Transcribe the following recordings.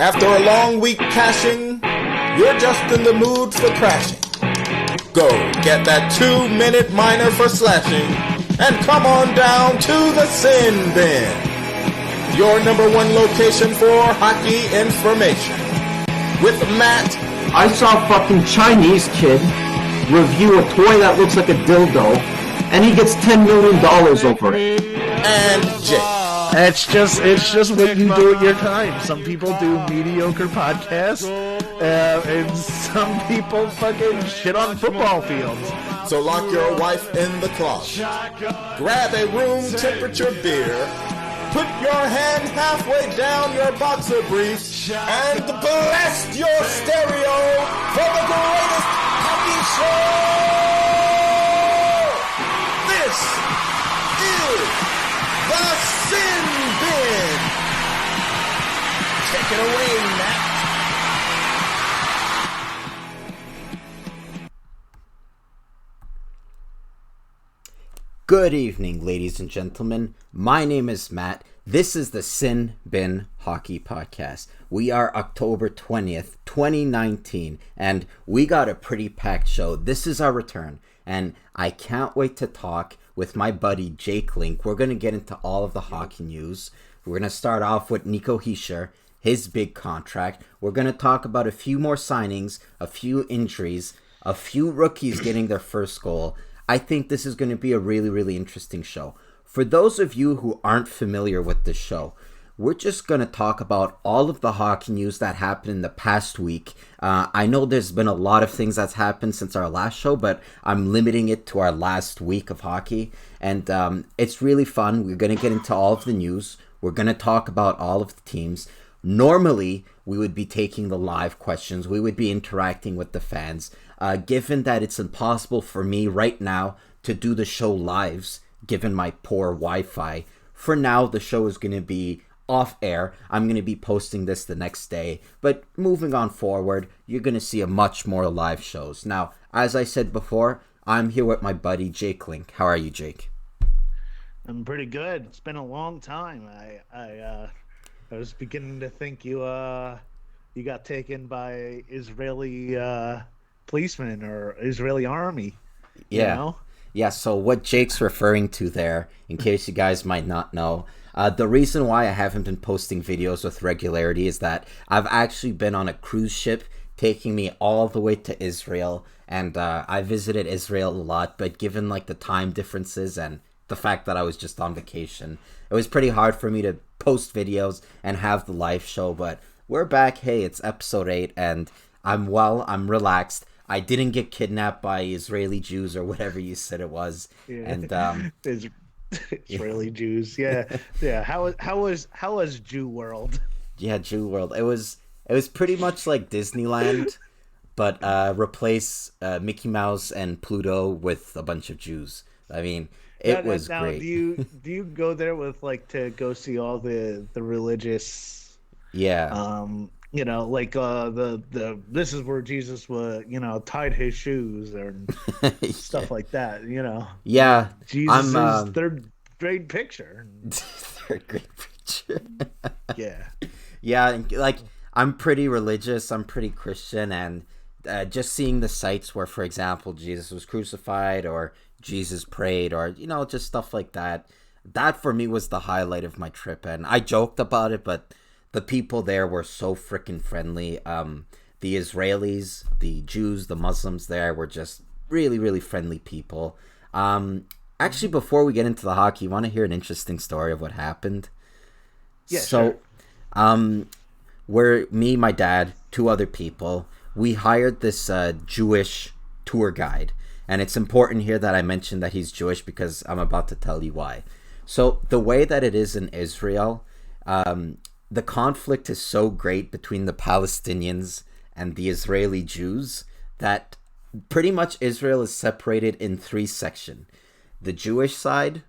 After a long week cashing, you're just in the mood for crashing. Go get that 2-minute minor for slashing and come on down to the Sin Bin, your number one location for hockey information. With Matt. I saw a fucking Chinese kid review a toy that looks like a dildo, and he gets $10 million over it. And Jake. It's just what you do at your time. Some people do mediocre podcasts, and some people fucking shit on football fields. So lock your wife in the closet, grab a room temperature beer, put your hand halfway down your boxer briefs, and blast your stereo for the greatest hockey show! This is the Sin Bin! Take it away, Matt. Good evening, ladies and gentlemen. My name is Matt. This is the Sin Bin Hockey Podcast. We are October 20th, 2019, and we got a pretty packed show. This is our return, and I can't wait to talk with my buddy Jake Link. We're going to get into all of the hockey news. We're going to start off with Nico Hischier, his big contract. We're going to talk about a few more signings, a few injuries, a few rookies getting their first goal. I think this is going to be a really, really interesting show. For those of you who aren't familiar with this show, we're just going to talk about all of the hockey news that happened in the past week. I know there's been a lot of things that's happened since our last show, but I'm limiting it to our last week of hockey. And it's really fun. We're going to get into all of the news. We're going to talk about all of the teams. Normally, we would be taking the live questions. We would be interacting with the fans. Given that it's impossible for me right now to do the show lives, given my poor Wi-Fi, for now the show is going to be off air. I'm going to be posting this the next day, but moving on forward, you're going to see a much more live shows. Now, as I said before, I'm here with my buddy Jake Link. How are you, Jake? I'm pretty good. It's been a long time. I was beginning to think you got taken by Israeli policemen or Israeli army. Yeah. You know? Yeah, so what Jake's referring to there, in case you guys might not know, the reason why I haven't been posting videos with regularity is that I've actually been on a cruise ship taking me all the way to Israel, and I visited Israel a lot, but given like the time differences and the fact that I was just on vacation, it was pretty hard for me to post videos and have the live show, but we're back. Hey, it's episode 8, and I'm well, I'm relaxed. I didn't get kidnapped by Israeli Jews or whatever you said it was. Yeah. And Israeli Jews. Yeah. Yeah. How was Jew World? Yeah, Jew World. It was pretty much like Disneyland, but replace Mickey Mouse and Pluto with a bunch of Jews. I mean, it was great. Do you go there with like to go see all the religious? Yeah. You know, like the this is where Jesus was, tied his shoes and stuff like that. You know. Yeah. Jesus is third grade picture. Third grade picture. Yeah. Yeah, like I'm pretty religious. I'm pretty Christian, and just seeing the sites where, for example, Jesus was crucified or Jesus prayed, or just stuff like that. That for me was the highlight of my trip, and I joked about it, but the people there were so freaking friendly. The Israelis, the Jews, the Muslims there were just really, really friendly people. Actually, before we get into the hockey, you want to hear an interesting story of what happened? Yeah, so, sure. Where me, my dad, 2 other people, we hired this Jewish tour guide. And it's important here that I mention that he's Jewish because I'm about to tell you why. So the way that it is in Israel, the conflict is so great between the Palestinians and the Israeli Jews that pretty much Israel is separated in 3 sections. The Jewish side,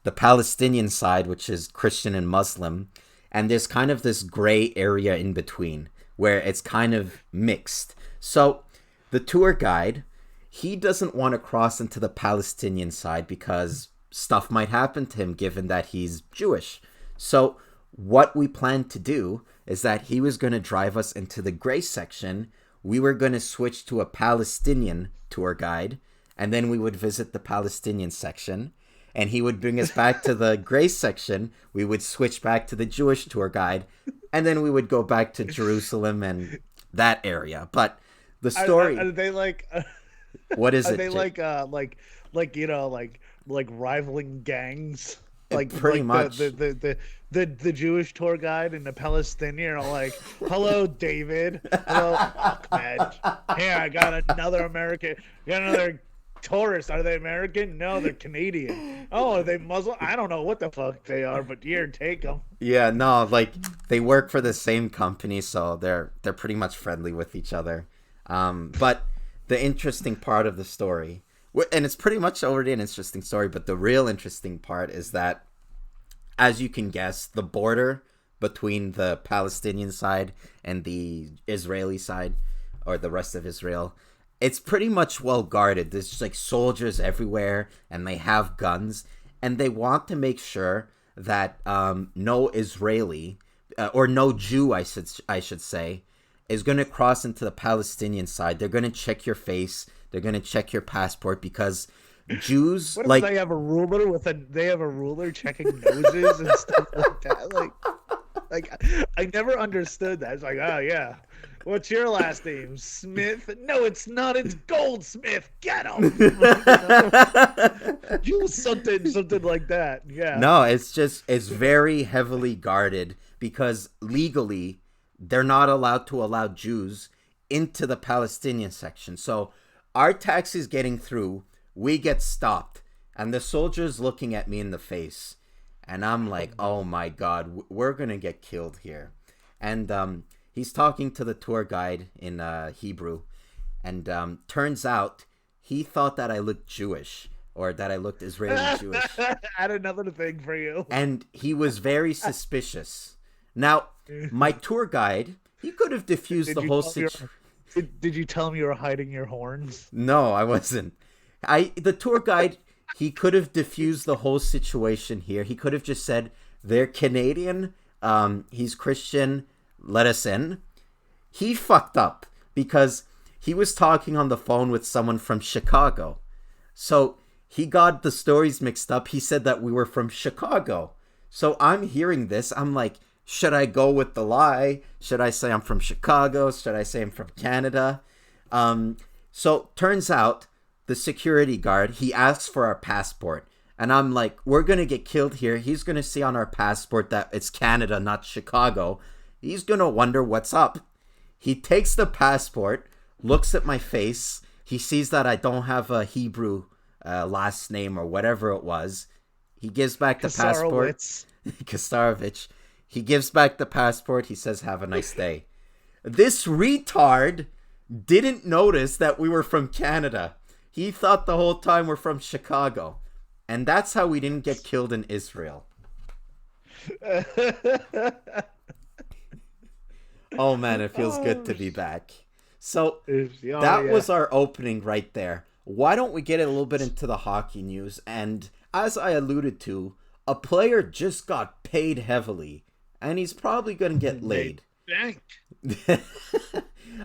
the Palestinian side, which is Christian and Muslim, and there's kind of this gray area in between where it's kind of mixed. So the tour guide, he doesn't want to cross into the Palestinian side because stuff might happen to him given that he's Jewish. So what we planned to do is that he was going to drive us into the gray section. We were going to switch to a Palestinian tour guide, and then we would visit the Palestinian section, and he would bring us back to the gray section. We would switch back to the Jewish tour guide, and then we would go back to Jerusalem and that area. But the story... Are they like... What is are it, they Jake? like you know, like rivaling gangs? Like Pretty much. The Jewish tour guide and the Palestinian are like, hello, David. Hello, Ahmed. Here, I got another American. Got another tourist. Are they American? No, they're Canadian. Oh, are they Muslim? I don't know what the fuck they are, but here, take them. Yeah, no, like they work for the same company, so they're pretty much friendly with each other. But the interesting part of the story, and it's pretty much already an interesting story, but the real interesting part is that, as you can guess, the border between the Palestinian side and the Israeli side, or the rest of Israel, it's pretty much well guarded. There's just like soldiers everywhere, and they have guns, and they want to make sure that no Israeli or no Jew, I should say, is going to cross into the Palestinian side. They're going to check your face. They're going to check your passport, because Jews, what if like, they have a ruler checking noses and stuff like that? Like I never understood that. It's like, oh yeah, what's your last name? Smith? No, it's not. It's Goldsmith. Get him. Something like that. Yeah. No, it's very heavily guarded, because legally they're not allowed to allow Jews into the Palestinian section. So our taxi's getting through, we get stopped, and the soldier's looking at me in the face, and I'm like, oh my God, we're gonna get killed here. And he's talking to the tour guide in Hebrew, and turns out he thought that I looked Jewish, or that I looked Israeli Jewish. I had another thing for you. And he was very suspicious. Now, my tour guide, he could have diffused the whole situation. Did you tell him you were hiding your horns? No, I wasn't. The tour guide, he could have diffused the whole situation here. He could have just said, they're Canadian, he's Christian, let us in. He fucked up, because he was talking on the phone with someone from Chicago. So he got the stories mixed up. He said that we were from Chicago. So I'm hearing this. I'm like, should I go with the lie? Should I say I'm from Chicago? Should I say I'm from Canada? So turns out the security guard, he asks for our passport. And I'm like, we're going to get killed here. He's going to see on our passport that it's Canada, not Chicago. He's going to wonder what's up. He takes the passport, looks at my face. He sees that I don't have a Hebrew last name or whatever it was. He gives back the passport. Kasarovich. He gives back the passport. He says, have a nice day. This retard didn't notice that we were from Canada. He thought the whole time we're from Chicago. And that's how we didn't get killed in Israel. Oh man, it feels good to be back. So that was our opening right there. Why don't we get a little bit into the hockey news? And as I alluded to, a player just got paid heavily, and he's probably going to get laid.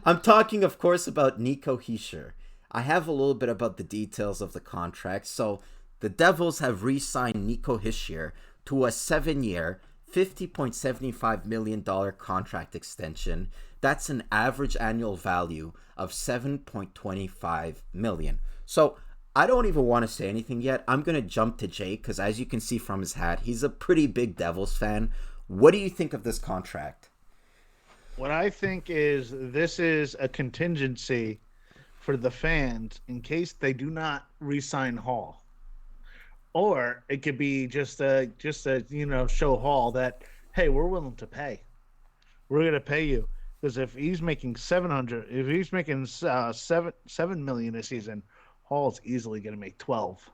I'm talking, of course, about Nico Hischier. I have a little bit about the details of the contract. So the Devils have re-signed Nico Hischier to a 7-year, $50.75 million contract extension. That's an average annual value of $7.25 million. So I don't even want to say anything yet. I'm going to jump to Jake, because as you can see from his hat, he's a pretty big Devils fan. What do you think of this contract? What I think is this is a contingency for the fans in case they do not re-sign Hall. Or it could be just a show Hall that, hey, we're willing to pay. We're going to pay you. Because if he's making if he's making $7 million a season, Hall's easily going to make 12.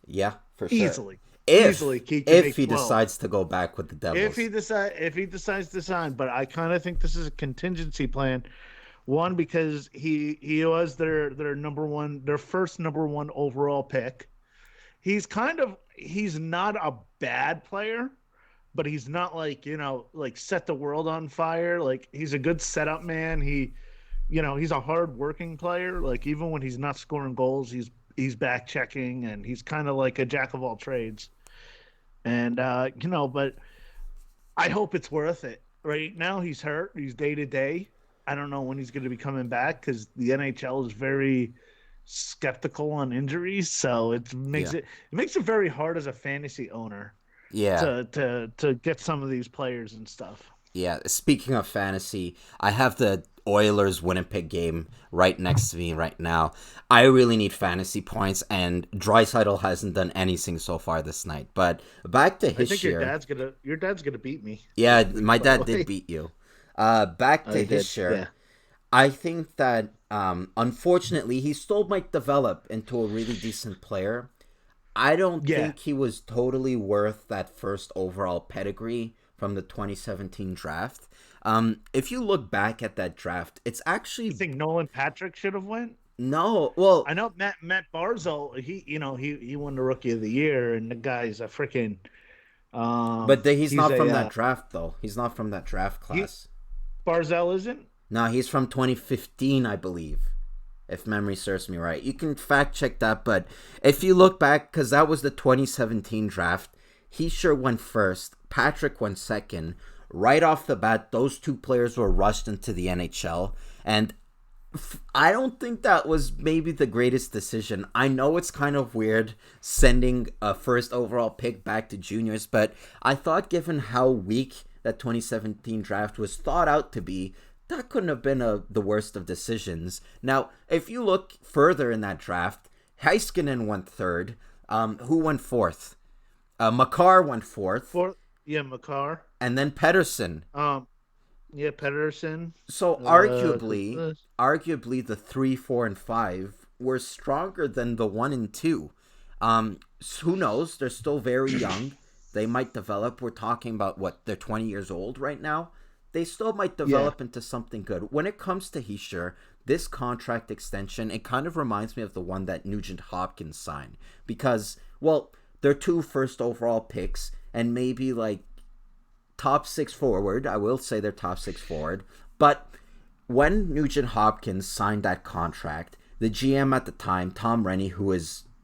Yeah, for sure. Easily. If he decides to go back with the Devils. If he decides to sign, but I kind of think this is a contingency plan. One, because he was their first number one overall pick. He's not a bad player, but he's not like, like set the world on fire. Like he's a good setup man. He's a hard working player. Like even when he's not scoring goals, he's back checking, and he's kind of like a jack of all trades. And but I hope it's worth it. Right now he's hurt. He's day to day. I don't know when he's going to be coming back because the NHL is very skeptical on injuries, so Yeah. it makes it very hard as a fantasy owner Yeah. to get some of these players and stuff. Yeah, speaking of fantasy, I have the Oilers Winnipeg game right next to me right now. I really need fantasy points, and Draisaitl hasn't done anything so far this night. But back to I think Hischier. your dad's gonna beat me. Yeah, my By the dad did way. beat you. Back Oh, to he did. Hischier. Yeah. I think that unfortunately he still might develop into a really decent player. I don't Yeah. think he was totally worth that first overall pedigree from the 2017 draft. If you look back at that draft, it's You actually think Nolan Patrick should have went? no. Well, I know Matt Barzal. He won the Rookie of the Year, and the guy's a freaking but he's he's not a from that draft though. He's not from that draft he class. Barzal isn't. No, he's from 2015, I believe, if memory serves me right. You can fact check that, but if you look back, because that was the 2017 draft, he sure went first. Patrick went second. Right off the bat, those two players were rushed into the NHL, and I don't think that was maybe the greatest decision. I know it's kind of weird sending a first overall pick back to juniors, but I thought given how weak that 2017 draft was thought out to be, that couldn't have been the worst of decisions. Now, if you look further in that draft, Heiskanen went third. Who went fourth? Makar went fourth, Makar. and then Pedersen. Um, yeah, Pedersen. So Uh, arguably the 3, 4, and 5 were stronger than the 1 and 2. Who knows? They're still very young. They might develop. We're talking about what, they're 20 years old right now. They still might develop into something good. When it comes to Hischier, this contract extension, it kind of reminds me of the one that Nugent Hopkins signed. Because, well, they're 2 first overall picks and maybe like top 6 forward. I will say they're top 6 forward. But when Nugent Hopkins signed that contract, the GM at the time, Tom Rennie, Craig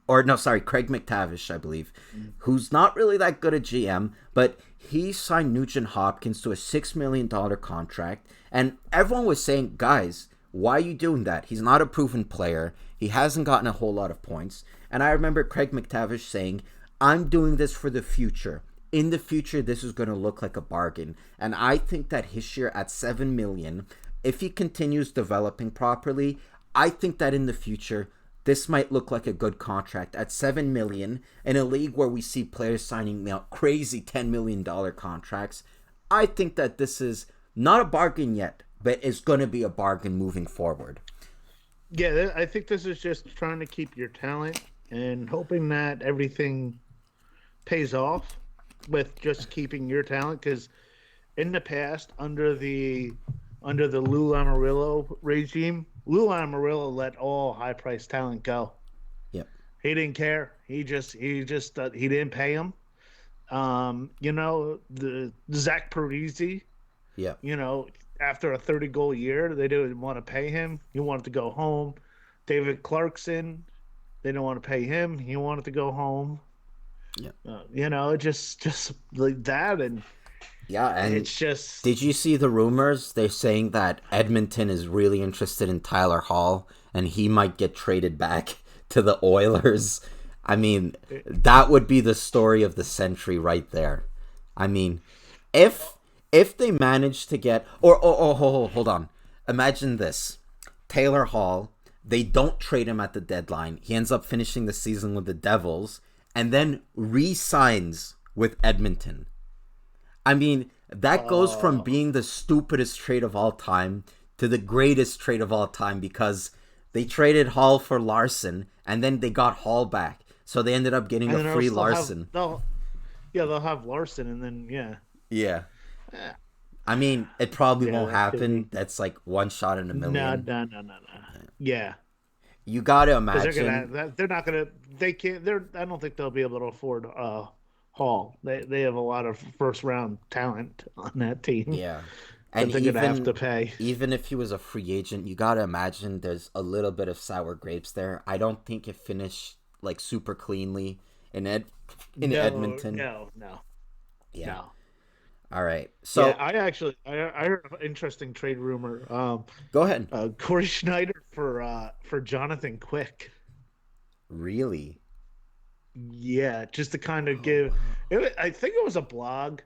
McTavish, I believe, who's not really that good a GM, but he signed Nugent Hopkins to a $6 million contract, and everyone was saying, guys, why are you doing that? He's not a proven player. He hasn't gotten a whole lot of points. And I remember Craig McTavish saying, I'm doing this for the future. In the future, this is going to look like a bargain. And I think that Hischier at $7 million, if he continues developing properly, I think that in the future, this might look like a good contract at $7 million in a league where we see players signing crazy $10 million contracts. I think that this is not a bargain yet, but it's going to be a bargain moving forward. Yeah, I think this is just trying to keep your talent and hoping that everything pays off with just keeping your talent. Because in the past, under the Lou Lamoriello regime, Lou Lamoriello let all high-priced talent go. Yep. He didn't care. He didn't pay him. The Zach Parise. Yep. After a 30-goal year, they didn't want to pay him. He wanted to go home. David Clarkson, they didn't want to pay him. He wanted to go home. Yep. Just like that, and yeah, and it's just. Did you see the rumors? They're saying that Edmonton is really interested in Tyler Hall, and he might get traded back to the Oilers. I mean, that would be the story of the century right there. I mean, if they manage to get hold on, imagine this: Taylor Hall. They don't trade him at the deadline. He ends up finishing the season with the Devils, and then re-signs with Edmonton. I mean, that goes from being the stupidest trade of all time to the greatest trade of all time, because they traded Hall for Larson, and then they got Hall back. So they ended up getting a free Larson. They'll have Larson, and then Yeah. I mean, it probably won't happen. That's like one shot in a million. No. Yeah. You got to imagine. They're not gonna. They can't. I don't think they'll be able to afford haul. They have a lot of first round talent on that team Yeah. that And they're gonna have to pay. even if he was a free agent, you gotta imagine there's a little bit of sour grapes there. I don't think it finished like super cleanly in in No, Edmonton. no, no, Yeah. no. All right. Yeah, So I heard an interesting trade rumor. go ahead. Corey Schneider for Jonathan Quick. Really? Yeah, just to kind of Oh give wow. it. I think it was a blog,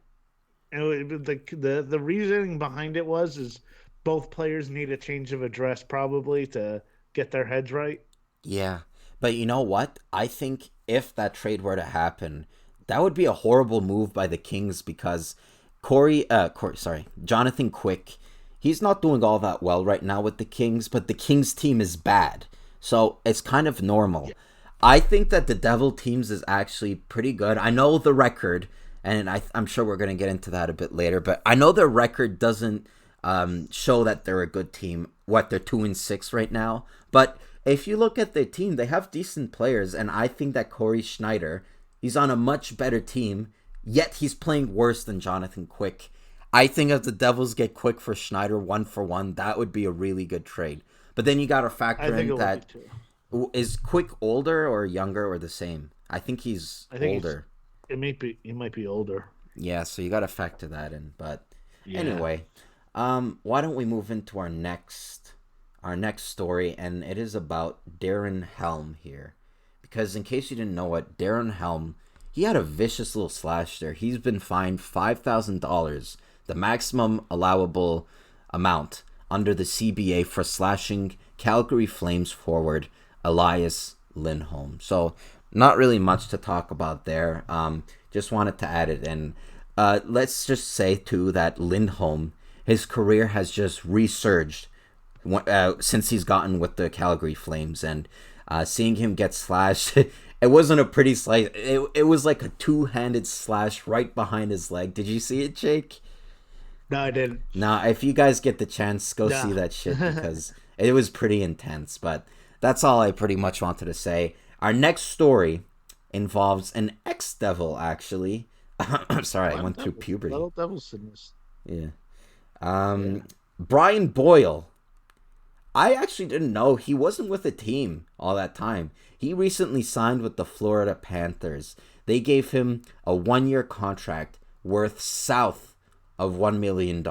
and the reasoning behind it is both players need a change of address probably to get their heads right. Yeah. But you know what? I think if that trade were to happen, that would be a horrible move by the Kings because Jonathan Quick, he's not doing all that well right now with the Kings, but the Kings team is bad. So it's kind of normal. Yeah, I think that the Devil teams is actually pretty good. I know the record, and I'm sure we're going to get into that a bit later, but I know their record doesn't show that they're a good team. What, they're 2-6 right now? But if you look at their team, they have decent players, and I think that Corey Schneider, he's on a much better team, yet he's playing worse than Jonathan Quick. I think if the Devils get Quick for Schneider 1-for-1, that would be a really good trade. But then you got to I factor think in it would be that too. is Quick older or younger or the same? I think he's I think older. he might be older. Yeah, so you got to factor that in. But Yeah. anyway, why don't we move into our next story, and it is about Darren Helm here, because in case you didn't know it, Darren Helm, he had a vicious little slash there. He's been fined $5,000, the maximum allowable amount under the CBA for slashing Calgary Flames forward Elias Lindholm. So not really much to talk about there. Just wanted to add it in. Let's just say too that Lindholm, his career has just resurged since he's gotten with the Calgary Flames, and seeing him get slashed, it wasn't a pretty slice. It was like a two-handed slash right behind his leg. Did you see it, Jake? No, I didn't. Now, if you guys get the chance, go see No. that shit because it was pretty intense. But that's all I pretty much wanted to say. Our next story involves an ex-devil, actually. Sorry, I went through puberty. Little Devils in this. Yeah. Yeah. Brian Boyle. I actually didn't know he wasn't with a team all that time. He recently signed with the Florida Panthers. They gave him a 1-year contract worth south of $1 million.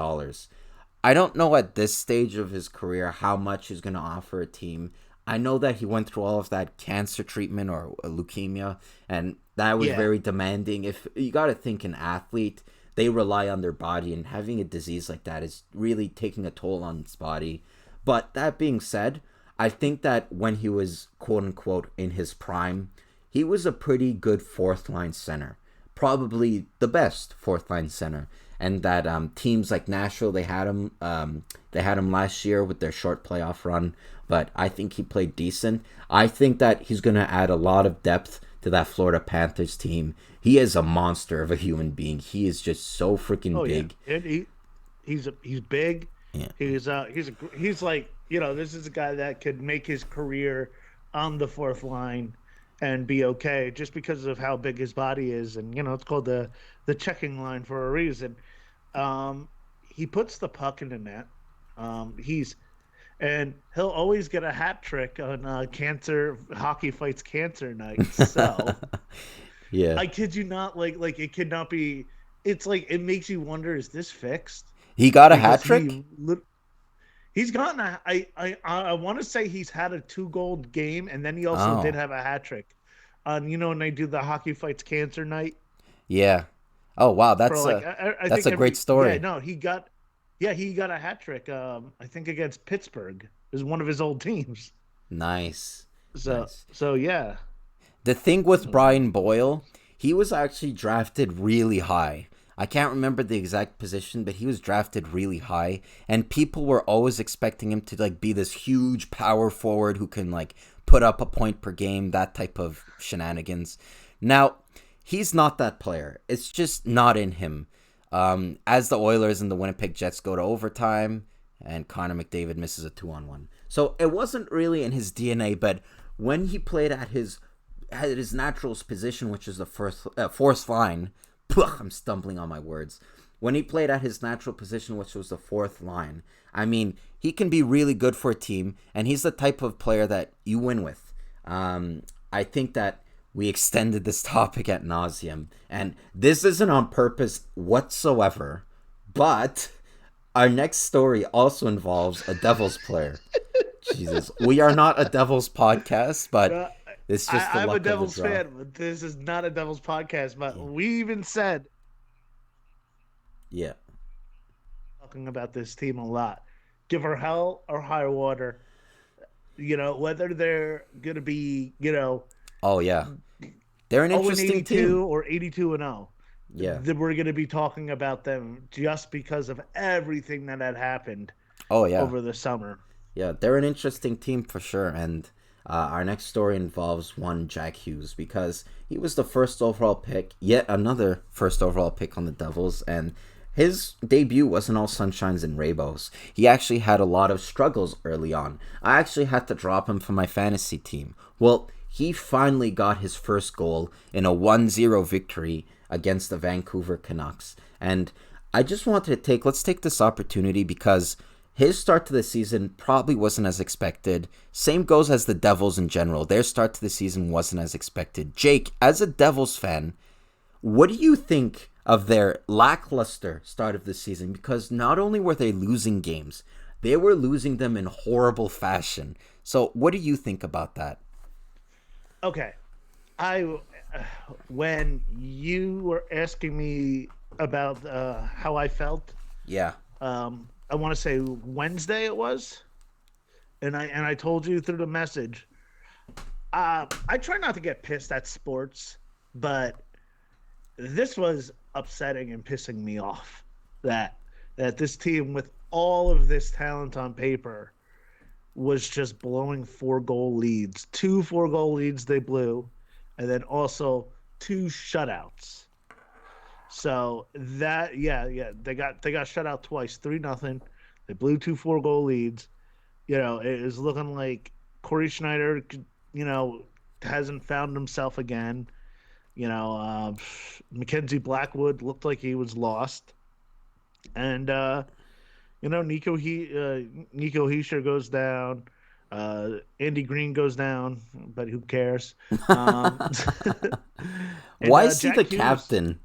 I don't know at this stage of his career how much he's going to offer a team. I know that he went through all of that cancer treatment or leukemia, and that was Yeah. very demanding. If you got to think, an athlete, they rely on their body, and having a disease like that is really taking a toll on his body. But that being said, I think that when he was quote unquote in his prime, he was a pretty good fourth line center, probably the best fourth line center. And that teams like Nashville, they had him. They had him last year with their short playoff run, but I think he played decent. I think that he's gonna add a lot of depth to that Florida Panthers team. He is a monster of a human being. He is just so freaking Oh yeah, big. and he's big. Yeah. He's like, you know, this is a guy that could make his career on the fourth line and be okay just because of how big his body is, and you know it's called the checking line for a reason. He puts the puck in the net. He's and he'll always get a hat trick on cancer hockey fights cancer night. So Yeah. I kid you not, like it could not be. It's like it makes you wonder: is this fixed? He got a hat Because trick? he's gotten a. I want to say he's had a 2-goal game, and then he also Oh. did have a hat trick. You know when they do the hockey fights cancer night Yeah. Oh wow, for that's like I that's think a great story. Yeah, no, he got a hat trick. I think against Pittsburgh. It was one of his old teams. Nice. So Nice. so yeah. The thing with Brian Boyle, he was actually drafted really high. I can't remember the exact position, but he was drafted really high, and people were always expecting him to like be this huge power forward who can like put up a point per game, that type of shenanigans. Now, he's not that player. It's just not in him. As the Oilers and the Winnipeg Jets go to overtime, and Connor McDavid misses a 2-on-1. So it wasn't really in his DNA, but when he played at his at his natural position, which is the fourth line. I'm stumbling on my words. When he played at his natural position, which was the fourth line, I mean, he can be really good for a team, and he's the type of player that you win with. I think that we extended this topic ad nauseum, and this isn't on purpose whatsoever, but our next story also involves a Devils player. Jesus, we are not a Devils podcast, but it's just the I'm luck a Devils of the draw. fan, but this is not a Devils podcast. But we even said Yeah. talking about this team a lot. Give her hell or high water. Whether they're going to be, Oh, yeah. They're an 0-82 interesting team. or 82-0. Yeah. Then we're going to be talking about them just because of everything that had happened Oh, yeah. over the summer. Yeah, they're an interesting team for sure. And our next story involves one Jack Hughes, because he was the first overall pick, yet another first overall pick on the Devils. And his debut wasn't all sunshines and rainbows. He actually had a lot of struggles early on. I actually had to drop him from my fantasy team. Well, he finally got his first goal in a 1-0 victory against the Vancouver Canucks. And I just wanted to let's take this opportunity, because his start to the season probably wasn't as expected. Same goes as the Devils in general. Their start to the season wasn't as expected. Jake, as a Devils fan, what do you think of their lackluster start of the season? Because not only were they losing games, they were losing them in horrible fashion. So what do you think about that? Okay. When you were asking me about how I felt, Yeah. I want to say Wednesday it was, and I told you through the message. I try not to get pissed at sports, but this was upsetting and pissing me off that this team with all of this talent on paper was just blowing 4-goal leads. 2 4-goal leads they blew, and then also 2 shutouts. So that they got shut out twice, 3-0. They blew 2 4-goal leads. It is looking like Corey Schneider, hasn't found himself again. Mackenzie Blackwood looked like he was lost, and Nico Hischier goes down. Andy Green goes down, but who cares? Why is he Jack the Hughes, captain?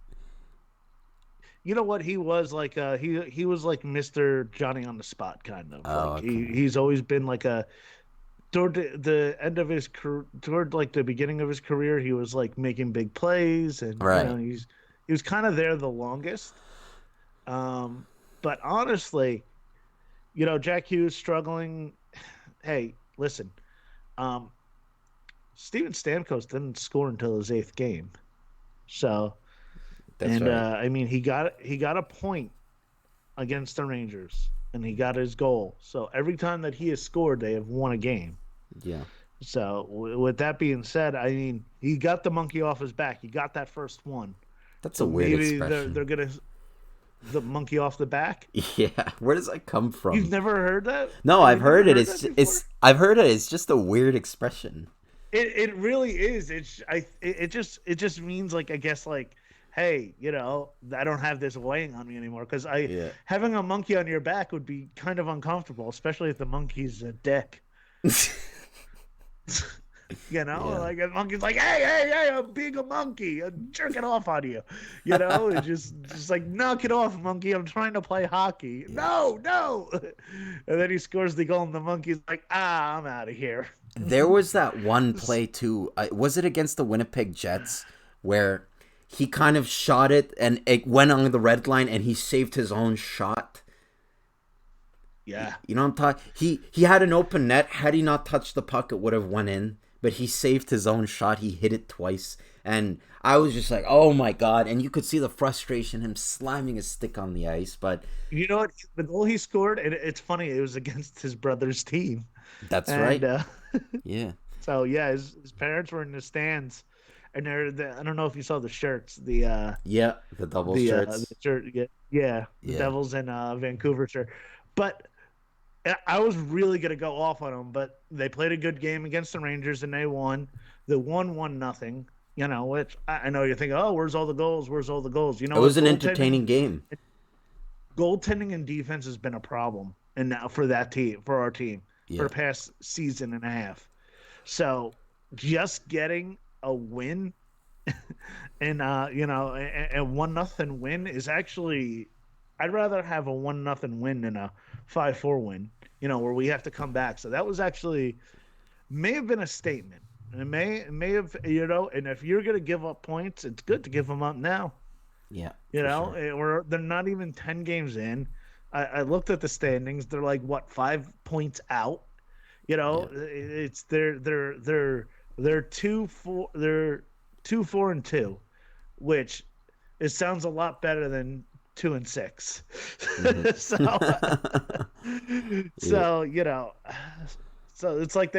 You know what? He was like he was like Mr. Johnny on the spot kind of. Oh, Like okay. he's always been like toward the end of his career, toward like the beginning of his career, he was like making big plays, and Right. he was kind of there the longest. But honestly, Jack Hughes struggling. Hey, listen, Steven Stamkos didn't score until his 8th game, so. That's right. I mean, he got a point against the Rangers, and he got his goal. So every time that he has scored, they have won a game. Yeah. So with that being said, I mean, he got the monkey off his back. He got that first one. That's So a weird maybe expression. they're gonna the monkey off the back. Yeah. Where does that come from? You've never heard that? No, Have I've you heard never it. that It's before? I've heard it. It's just a weird expression. It really is. It just means like, I guess, like, hey, I don't have this weighing on me anymore, because Yeah. having a monkey on your back would be kind of uncomfortable, especially if the monkey's a dick. Yeah. Like a monkey's like, hey, I'm being a monkey, I'm jerking off on you. It's just like, knock it off, monkey. I'm trying to play hockey. No. And then he scores the goal, and the monkey's like, I'm out of here. There was that one play too. Was it against the Winnipeg Jets where he kind of shot it and it went on the red line and he saved his own shot? Yeah. You know what I'm talking? He had an open net. Had he not touched the puck, it would have went in. But he saved his own shot. He hit it twice. And I was just like, oh my God. And you could see the frustration, him slamming his stick on the ice. But You know what? The goal he scored, it's funny, it was against his brother's team. that's And, right. Yeah. So, yeah, his parents were in the stands. And I don't know if you saw the shirts, the Yeah. The double shirts. the shirt, the Yeah. Devils and Vancouver shirt. But I was really gonna go off on them, but they played a good game against the Rangers and they won. They won 1-0. Which I know you think, oh, where's all the goals? Where's all the goals? You know, It was what? an entertaining game. Goaltending and defense has been a problem, and now for that team, for our team, for Yeah. the past season and a half. So just getting a win and a 1-0 win is actually, I'd rather have a 1-0 win than a 5-4 win, where we have to come back. So that was actually may have been a statement. It may have, and if you're gonna give up points, it's good to give them up now. Yeah. They're not even 10 games in. I looked at the standings. They're like what, 5 points out. It's they're 2-4-2, which it sounds a lot better than 2-6. So it's like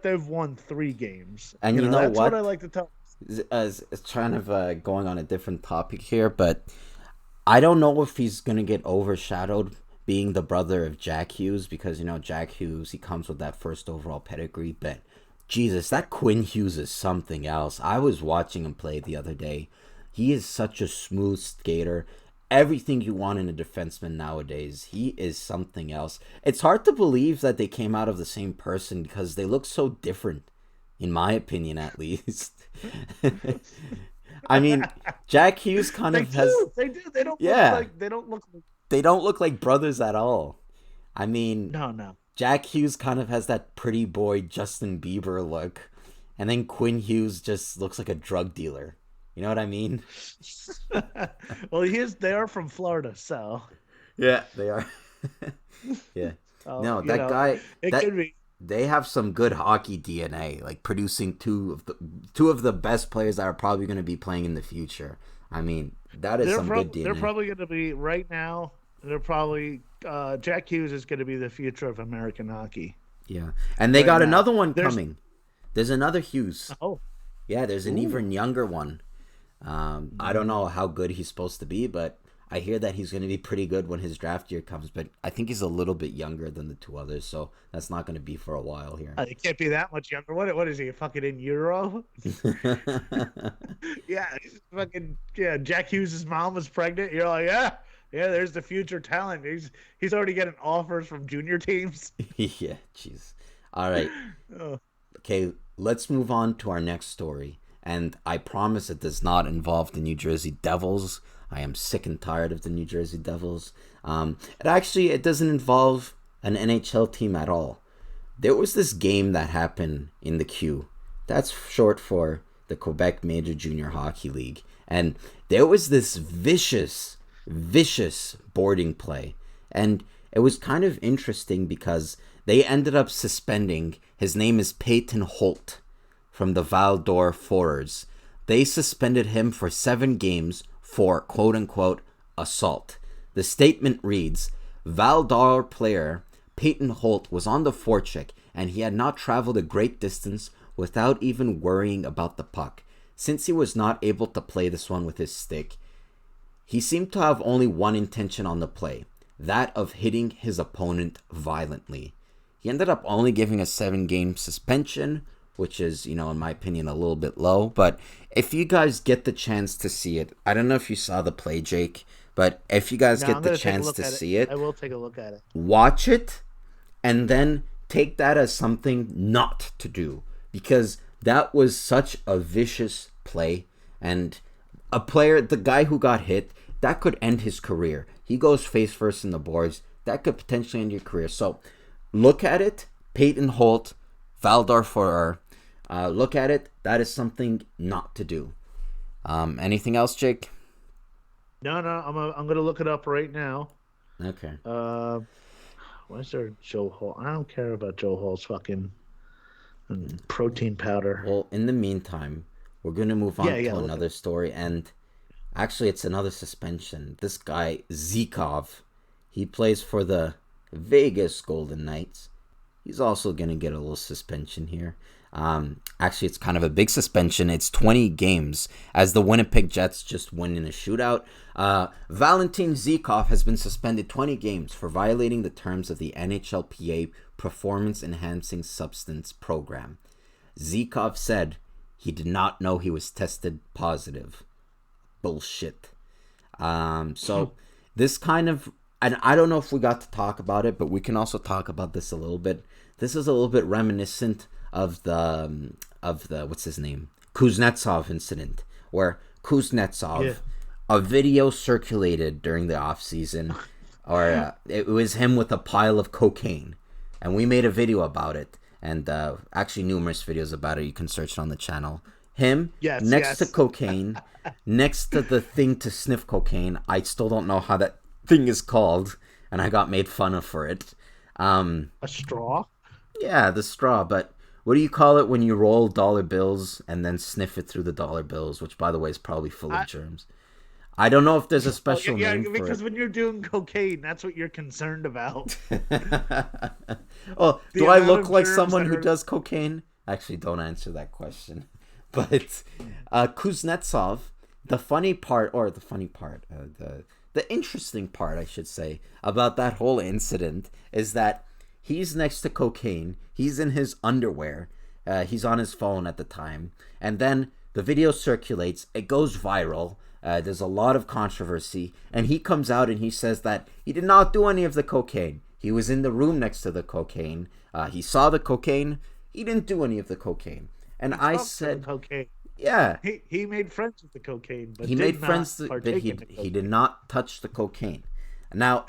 they've won 3 games. And you know that's what? I like to tell. As kind of going on a different topic here, but I don't know if he's gonna get overshadowed being the brother of Jack Hughes, because Jack Hughes, he comes with that first overall pedigree, but Jesus, that Quinn Hughes is something else. I was watching him play the other day. He is such a smooth skater. Everything you want in a defenseman nowadays. He is something else. It's hard to believe that they came out of the same person because they look so different, in my opinion at least. I mean, Jack Hughes kind of has... They do. They don't They don't look like brothers at all. I mean... No. Jack Hughes kind of has that pretty boy Justin Bieber look. And then Quinn Hughes just looks like a drug dealer. You know what I mean? Well, they are from Florida, so... Yeah, they are. Yeah. No, that guy... could be. They have some good hockey DNA, like producing two of the best players that are probably going to be playing in the future. I mean, that is some good DNA. They're probably going to be right now. They're probably Jack Hughes is going to be the future of American hockey. Yeah, and they got another one coming. There's another Hughes. Oh, yeah, there's an even younger one. I don't know how good he's supposed to be, but I hear that he's going to be pretty good when his draft year comes, but I think he's a little bit younger than the 2 others, so that's not going to be for a while here. He can't be that much younger. What is he, fucking in Euro? Yeah, fucking, yeah, Jack Hughes' mom was pregnant. You're like, yeah, there's the future talent. He's already getting offers from junior teams. Yeah, jeez. All right. Oh. Okay, let's move on to our next story. And I promise it does not involve the New Jersey Devils. I am sick and tired of the New Jersey Devils. It doesn't involve an NHL team at all. There was this game that happened in the Q. That's short for the Quebec Major Junior Hockey League. And there was this vicious boarding play. And it was kind of interesting because they ended up suspending, his name is Payton Holt, from the Val d'Or Foreurs. They suspended him for 7 games for quote-unquote assault. The statement reads, Val d'Or player Payton Holt was on the forecheck and he had not traveled a great distance without even worrying about the puck. Since he was not able to play this one with his stick, he seemed to have only one intention on the play, that of hitting his opponent violently. He ended up only giving a 7-game suspension, which is, in my opinion, a little bit low. But if you guys get the chance to see it, I don't know if you saw the play, Jake, but if you guys get the chance to see it, I will take a look at it. Watch it, and then take that as something not to do, because that was such a vicious play, and a player, the guy who got hit, that could end his career. He goes face first in the boards. That could potentially end your career. So look at it, Payton Holt, Val d'Or Foreurs. Look at it. That is something not to do. Anything else, Jake? No. I'm gonna look it up right now. Okay. Where's there Joe Hall? I don't care about Joe Hall's fucking protein powder. Well, in the meantime, we're gonna move on to another story, and actually, it's another suspension. This guy Zikov, he plays for the Vegas Golden Knights. He's also gonna get a little suspension here. Actually, it's kind of a big suspension. It's 20 games as the Winnipeg Jets just win in a shootout. Valentin Zykov has been suspended 20 games for violating the terms of the NHLPA Performance Enhancing Substance Program. Zykov said he did not know he was tested positive. Bullshit. So this kind of, and I don't know if we got to talk about it, but we can also talk about this a little bit. This is a little bit reminiscent of the what's his name, Kuznetsov incident, where Kuznetsov, a video circulated during the off season, or it was him with a pile of cocaine, and we made a video about it, and actually numerous videos about it. You can search it on the channel. Him next to cocaine, next to the thing to sniff cocaine. I still don't know how that thing is called, and I got made fun of for it. A straw? Yeah, the straw, but what do you call it when you roll dollar bills and then sniff it through the dollar bills, which, by the way, is probably full of germs? I don't know if there's a special name for it. Because when you're doing cocaine, that's what you're concerned about. Oh, do I look like someone who does cocaine? Actually, don't answer that question. But Kuznetsov, the interesting part, I should say, about that whole incident is that he's next to cocaine. He's in his underwear. He's on his phone at the time. And then the video circulates. It goes viral. There's a lot of controversy. And he comes out and he says that he did not do any of the cocaine. He was in the room next to the cocaine. He saw the cocaine. He didn't do any of the cocaine. And I said, cocaine. Yeah. He made friends with the cocaine, but he made friends, but he did not touch the cocaine. Now,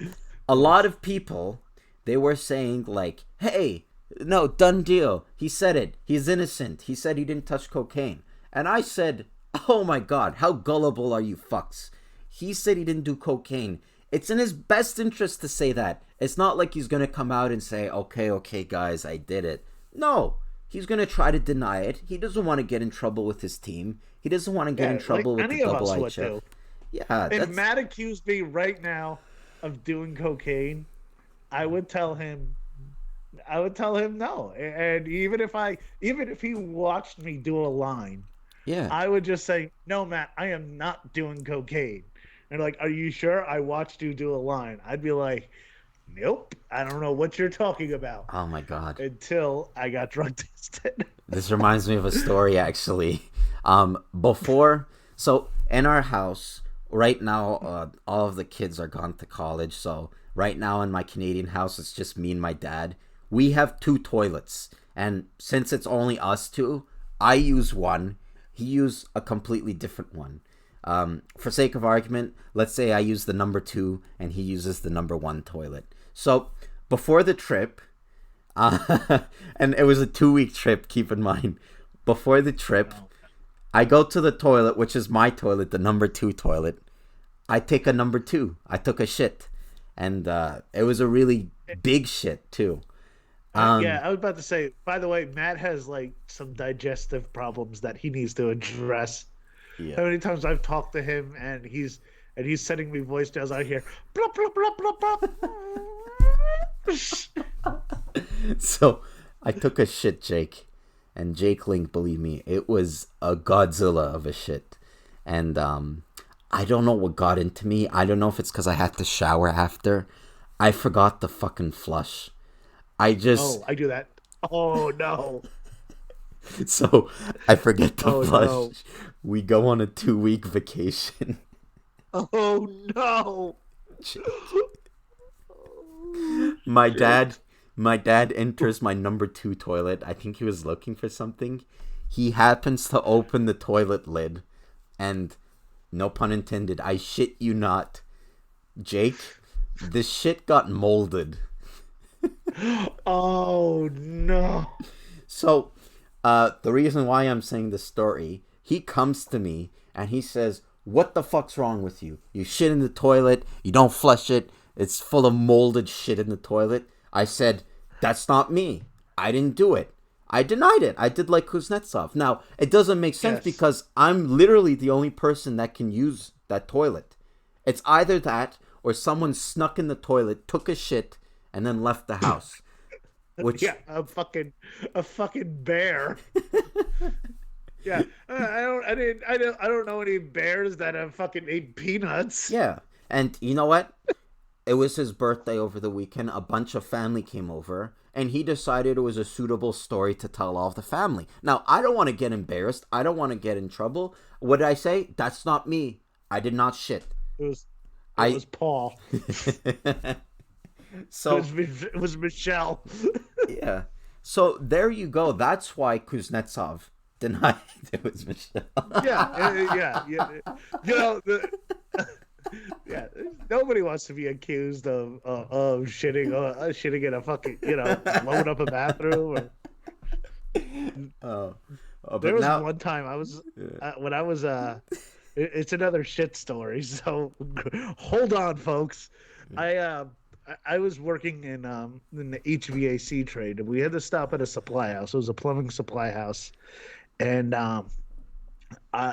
a lot of people, they were saying like, hey, no, done deal. He said it. He's innocent. He said he didn't touch cocaine. And I said, oh my God, how gullible are you fucks? He said he didn't do cocaine. It's in his best interest to say that. It's not like he's going to come out and say, okay, guys, I did it. No, he's going to try to deny it. He doesn't want to get in trouble with his team. He doesn't want to get in trouble with the double IHF. Yeah, if Matt accused me right now of doing cocaine, I would tell him no. And even if he watched me do a line, I would just say, no, Matt, I am not doing cocaine. And like, are you sure? I watched you do a line. I'd be like, nope, I don't know what you're talking about. Oh my God. Until I got drug tested. This reminds me of a story actually. So in our house right now, all of the kids are gone to college. So right now in my Canadian house, it's just me and my dad. We have 2 toilets. And since it's only us 2, I use one. He used a completely different one. For sake of argument, let's say I use the number 2 and he uses the number 1 toilet. So before the trip, and it was a 2-week trip, keep in mind. Before the trip, I go to the toilet, which is my toilet, the number 2 toilet. I take a number 2. I took a shit. And it was a really big shit, too. Yeah, I was about to say, by the way, Matt has like some digestive problems that he needs to address. Yeah. How many times I've talked to him and he's sending me voicemails out here. Blah, blah, blah, blah, blah. So I took a shit, Jake. And Jake Link, believe me, it was a Godzilla of a shit. And I don't know what got into me. I don't know if it's because I had to shower after. I forgot to fucking flush. I do that. Oh, no. So I forget to flush. No. We go on a 2-week vacation. Oh, no. My dad enters my number 2 toilet. I think he was looking for something. He happens to open the toilet lid. And, no pun intended, I shit you not, Jake, the shit got molded. Oh, no. So, the reason why I'm saying this story, he comes to me and he says, what the fuck's wrong with you? You shit in the toilet, you don't flush it, it's full of molded shit in the toilet. I said, that's not me. I didn't do it. I denied it. I did like Kuznetsov. Now, it doesn't make sense because I'm literally the only person that can use that toilet. It's either that or someone snuck in the toilet, took a shit, and then left the house. which Yeah, a fucking bear. Yeah, I don't know any bears that have fucking ate peanuts. yeah, and you know what? It was his birthday over the weekend. A bunch of family came over, and he decided it was a suitable story to tell all of the family. Now, I don't want to get embarrassed. I don't want to get in trouble. What did I say? That's not me. I did not shit. It was it I was Paul. so It was Michelle. yeah. So there you go. That's why Kuznetsov denied it was Michelle. Yeah. You know, yeah. Nobody wants to be accused of shitting in a fucking blowing up a bathroom. Oh, There but was now, one time when I was it's another shit story. So hold on, folks. I was working in the HVAC trade, and we had to stop at a supply house. It was a plumbing supply house, and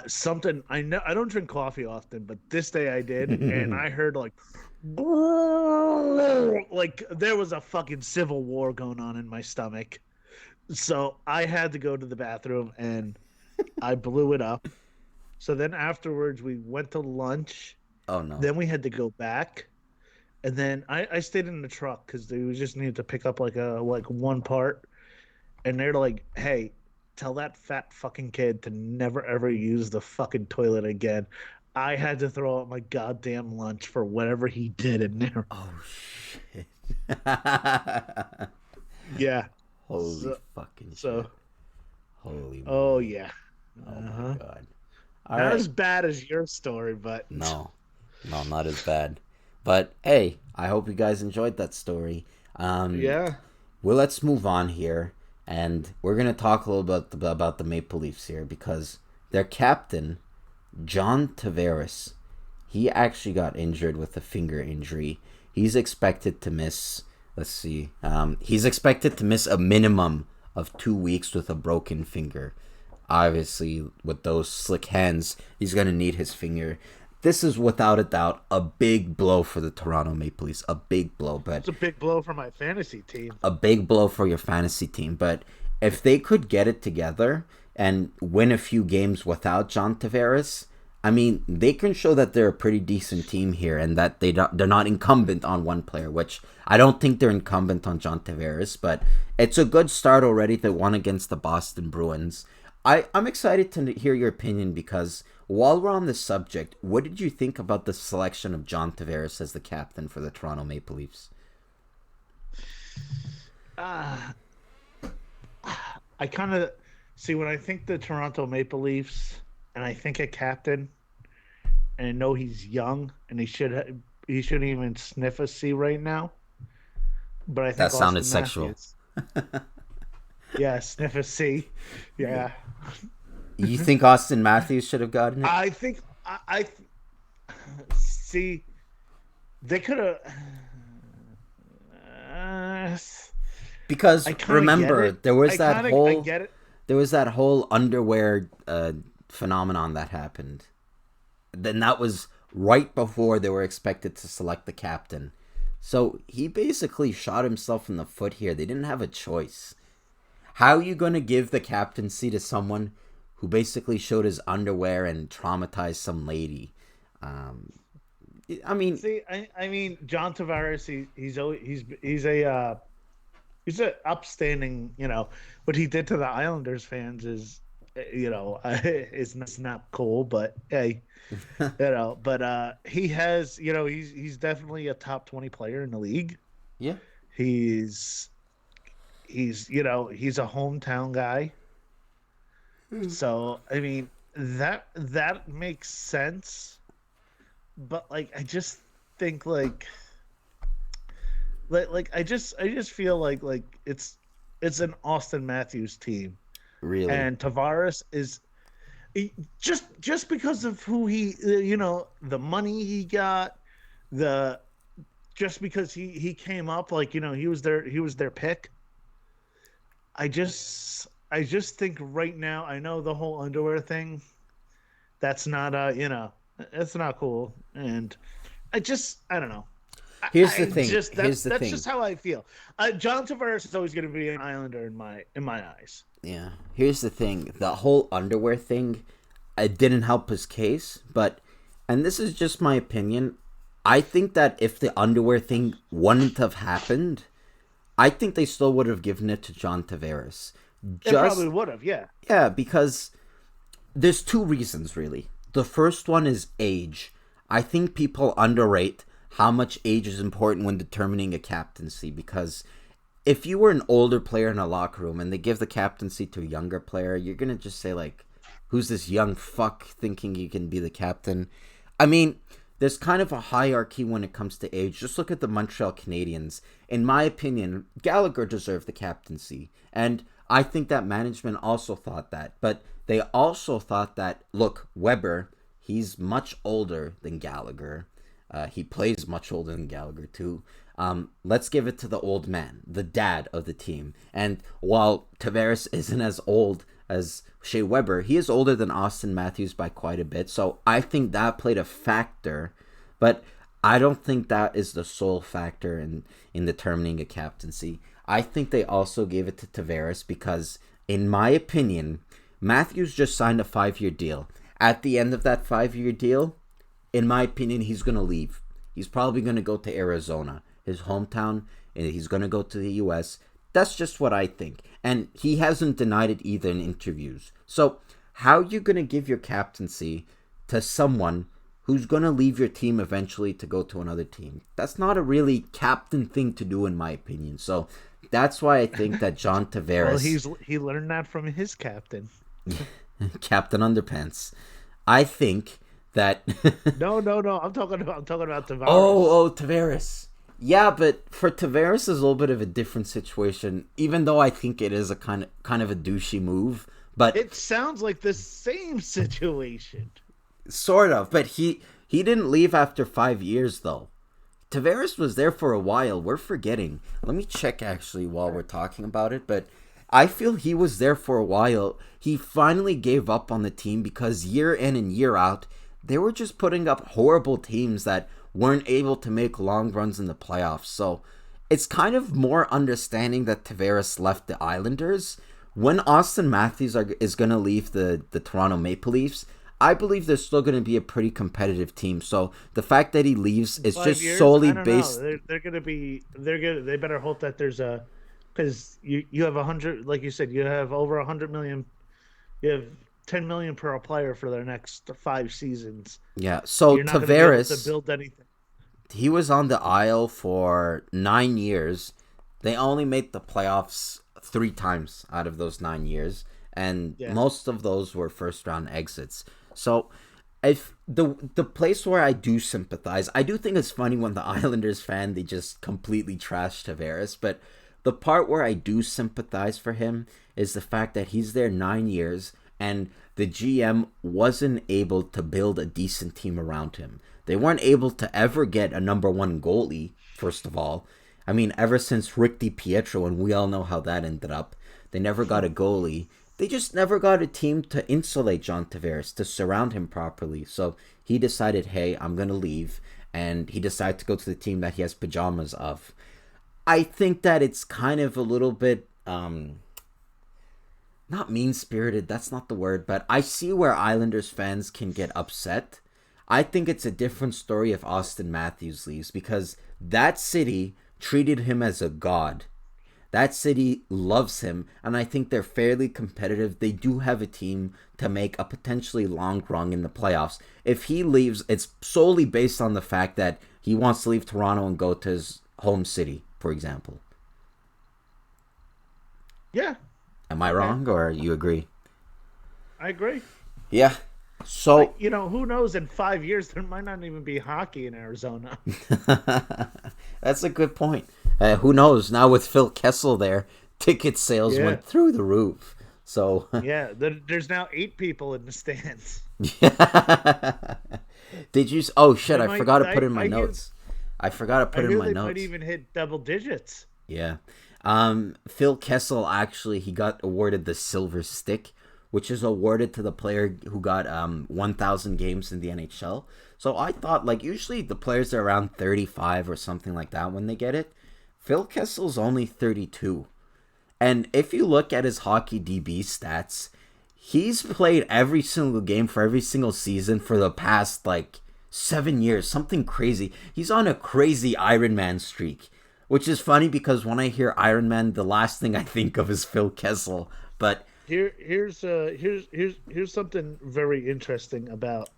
something I know I don't drink coffee often, but this day I did, and I heard like there was a fucking civil war going on in my stomach. So I had to go to the bathroom, and I blew it up. So then afterwards we went to lunch. oh no. Then we had to go back. And then I stayed in the truck because they just needed to pick up like one part. And they're like, hey, tell that fat fucking kid to never ever use the fucking toilet again. I had to throw out my goddamn lunch for whatever he did in there. Oh shit. Yeah. Holy fucking So shit. Holy oh moly. yeah. Oh my god. All Not right. as bad as your story, but No, not as bad. But hey, I hope you guys enjoyed that story. yeah. Well, let's move on here, and we're gonna talk a little bit about the Maple Leafs here because their captain, John Tavares, he actually got injured with a finger injury. He's expected to miss. Let's see. He's expected to miss a minimum of 2 weeks with a broken finger. Obviously, with those slick hands, he's gonna need his finger. This is without a doubt a big blow for the Toronto Maple Leafs. A big blow, but It's a big blow for my fantasy team. a big blow for your fantasy team. But if they could get it together and win a few games without John Tavares, I mean, they can show that they're a pretty decent team here and that they're not incumbent on one player, which I don't think they're incumbent on John Tavares, but it's a good start already. They won against the Boston Bruins. I'm excited to hear your opinion because while we're on this subject, what did you think about the selection of John Tavares as the captain for the Toronto Maple Leafs? I kind of see when I think the Toronto Maple Leafs, and I think a captain, and I know he's young and he shouldn't even sniff a C right now. But I think That sounded Austin sexual. Matthews. Yeah, sniff a C. Yeah, You think Austin Matthews should have gotten it? I think I see. They could have. Because I kinda remember, get it. there was I get it. there was that whole underwear phenomenon that happened. Then that was right before they were expected to select the captain. So he basically shot himself in the foot here. They didn't have a choice. How are you going to give the captaincy to someone who basically showed his underwear and traumatized some lady? I mean, See, I mean, John Tavares, he's a upstanding. What he did to the Islanders fans is, it's not cool. But hey, but he has, he's definitely a top 20 player in the league. yeah. He's he's a hometown guy. So I mean that makes sense. But I just think I just feel like it's an Austin Matthews team, Really? and Tavares is just because of who he the money he got, just because he came up he was their pick. I just think right now, I know the whole underwear thing, that's not it's not cool, and I don't know. Here's the thing. That's just how I feel. John Tavares is always going to be an Islander in my eyes. Yeah. Here's the thing. The whole underwear thing, it didn't help his case, but, and this is just my opinion, I think that if the underwear thing wouldn't have happened, I think they still would have given it to John Tavares. They probably would have, yeah. Yeah, because there's two reasons, really. The first one is age. I think people underrate how much age is important when determining a captaincy, because if you were an older player in a locker room and they give the captaincy to a younger player, you're going to just say, like, who's this young fuck thinking he can be the captain? I mean, there's kind of a hierarchy when it comes to age. Just look at the Montreal Canadiens. In my opinion, Gallagher deserved the captaincy. And I think that management also thought that. But they also thought that, look, Weber, he's much older than Gallagher. He plays much older than Gallagher, too. Let's give it to the old man, the dad of the team. And while Tavares isn't as old as Shea Weber, he is older than Austin Matthews by quite a bit. So I think that played a factor. But I don't think that is the sole factor in determining a captaincy. I think they also gave it to Tavares because, in my opinion, Matthews just signed a 5-year deal. At the end of that 5-year deal, in my opinion, he's going to leave. He's probably going to go to Arizona, his hometown, and he's going to go to the U.S. That's just what I think. And he hasn't denied it either in interviews. So how are you going to give your captaincy to someone who's going to leave your team eventually to go to another team? That's not a really captain thing to do, in my opinion. So that's why I think that John Tavares... Well, he learned that from his captain. Captain Underpants. I think that... No. I'm talking about Tavares. Oh, Tavares. Yeah, but for Tavares, it's a little bit of a different situation. Even though I think it is a kind of a douchey move, but it sounds like the same situation. Sort of, but he didn't leave after 5 years though. Tavares was there for a while. We're forgetting. Let me check actually while we're talking about it, but I feel he was there for a while. He finally gave up on the team because year in and year out, they were just putting up horrible teams that weren't able to make long runs in the playoffs. So it's kind of more understanding that Tavares left the Islanders. When Austin Matthews is going to leave the Toronto Maple Leafs, I believe they're still going to be a pretty competitive team. So the fact that he leaves is just solely based. They're going to be. They better hope that there's a, because you have 100, like you said, you have over 100 million. You have 10 million per player for their next 5 seasons. Yeah. So you're not Tavares, to build anything. He was on the Isle for 9 years. They only made the playoffs 3 times out of those 9 years, and most of those were first round exits. So if the place where I do sympathize, I do think it's funny when the Islanders fan, they just completely trash Tavares, but the part where I do sympathize for him is the fact that he's there 9 years and the GM wasn't able to build a decent team around him. They weren't able to ever get a number 1 goalie, first of all. I mean, ever since Rick DiPietro, and we all know how that ended up, they never got a goalie. They just never got a team to insulate John Tavares, to surround him properly. So he decided, hey, I'm going to leave. And he decided to go to the team that he has pajamas of. I think that it's kind of a little bit, not mean-spirited, that's not the word, but I see where Islanders fans can get upset. I think it's a different story if Austin Matthews leaves, because that city treated him as a god. That city loves him, and I think they're fairly competitive. They do have a team to make a potentially long run in the playoffs. If he leaves, it's solely based on the fact that he wants to leave Toronto and go to his home city, for example. Yeah. Am I wrong, or you agree? I agree. Yeah. So, who knows? In 5 years, there might not even be hockey in Arizona. That's a good point. Who knows? Now with Phil Kessel there, ticket sales went through the roof. So yeah, there's now 8 people in the stands. Yeah. Did you? Oh shit! I forgot to put in my notes. I forgot to put in my notes. Might even hit double digits. Yeah. Phil Kessel actually, he got awarded the Silver Stick, which is awarded to the player who got 1,000 games in the NHL. So I thought, like, usually the players are around 35 or something like that when they get it. Phil Kessel's only 32. And if you look at his hockey DB stats, he's played every single game for every single season for the past, like, 7 years. Something crazy. He's on a crazy Iron Man streak, which is funny because when I hear Iron Man, the last thing I think of is Phil Kessel. But here's something very interesting about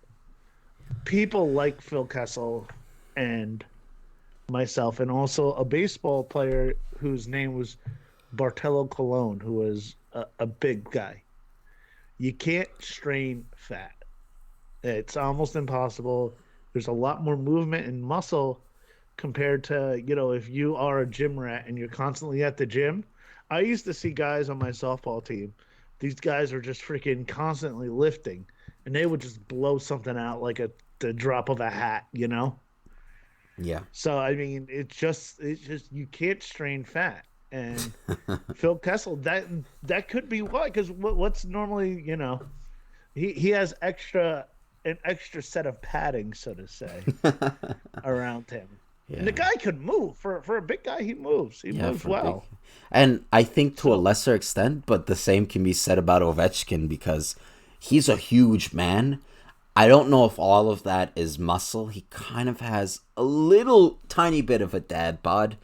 people like Phil Kessel and myself, and also a baseball player whose name was Bartolo Colon, who was a big guy. You can't strain fat. It's almost impossible. There's a lot more movement and muscle compared to, if you are a gym rat and you're constantly at the gym. I used to see guys on my softball team. These guys were just freaking constantly lifting, and they would just blow something out like the drop of a hat, yeah. So, I mean, it's just you can't strain fat. And Phil Kessel, that could be why, because what's normally, he has an extra set of padding, so to say, around him. Yeah. And the guy could move. For a big guy, he moves. He moves well. And I think to a lesser extent, but the same can be said about Ovechkin because he's a huge man. I don't know if all of that is muscle. He kind of has a little tiny bit of a dad bod.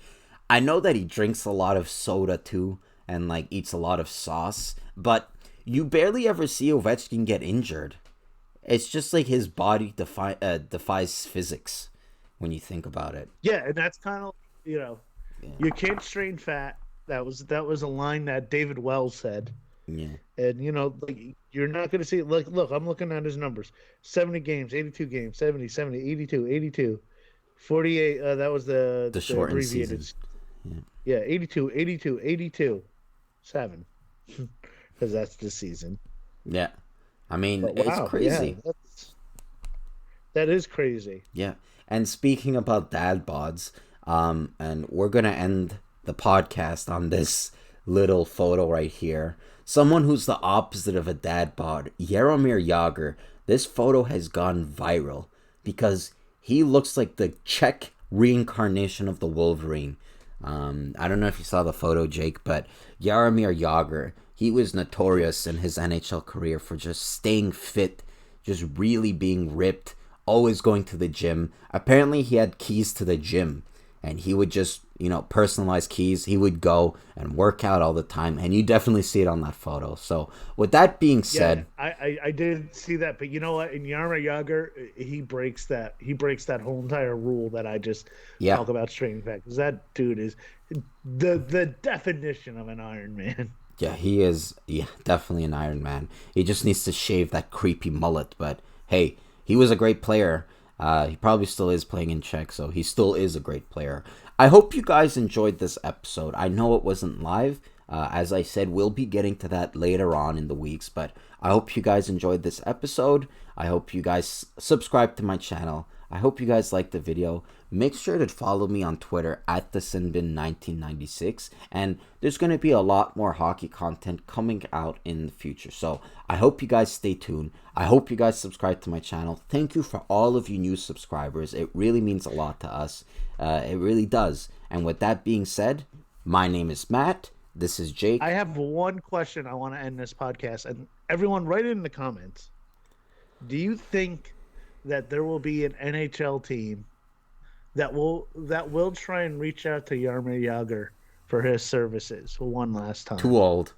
I know that he drinks a lot of soda too and like eats a lot of sauce, but you barely ever see Ovechkin get injured. It's just like his body defies physics when you think about it. Yeah, and that's kind of, you can't strain fat. That was a line that David Wells said. Yeah. And, you're not going to see, look, I'm looking at his numbers. 70 games, 82 games, 70, 82, 82. 48, that was the shortened abbreviated season. Yeah, 82, 7. Because that's the season. Yeah. I mean, it's crazy. Yeah, that is crazy. Yeah. And speaking about dad bods, and we're going to end the podcast on this little photo right here. Someone who's the opposite of a dad bod, Jaromir Jagr. This photo has gone viral because he looks like the Czech reincarnation of the Wolverine. I don't know if you saw the photo, Jake, but Jaromir Jagr, he was notorious in his NHL career for just staying fit, just really being ripped, always going to the gym. Apparently, he had keys to the gym, and he would just, personalize keys. He would go and work out all the time, and you definitely see it on that photo. So, with that being said, I did see that, but you know what? In Jaromir Jagr, he breaks that whole entire rule that I just talk about straining fat, because that dude is the definition of an Iron Man. Yeah, he is. Yeah, definitely an Iron Man. He just needs to shave that creepy mullet. But hey, he was a great player. He probably still is playing in Czech, so he still is a great player. I hope you guys enjoyed this episode. I know it wasn't live. As I said, we'll be getting to that later on in the weeks. But I hope you guys enjoyed this episode. I hope you guys subscribe to my channel. I hope you guys liked the video. Make sure to follow me on Twitter at thesinbin1996. And there's going to be a lot more hockey content coming out in the future. So I hope you guys stay tuned. I hope you guys subscribe to my channel. Thank you for all of you new subscribers. It really means a lot to us. It really does. And with that being said, my name is Matt. This is Jake. I have one question I want to end this podcast. And everyone, write it in the comments. Do you think that there will be an NHL team that will try and reach out to Jaromir Jagr for his services for one last time? Too old.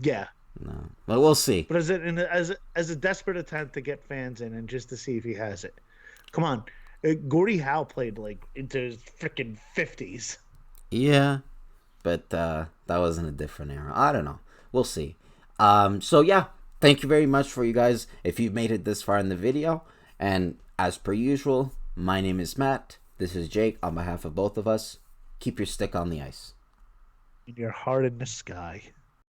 Yeah. No, but we'll see. But as a desperate attempt to get fans in and just to see if he has it? Come on, Gordie Howe played like into his freaking 50s. Yeah, but that was in a different era. I don't know. We'll see. So yeah, thank you very much for you guys if you've made it this far in the video. And as per usual, my name is Matt. This is Jake. On behalf of both of us, keep your stick on the ice. And your heart in the sky.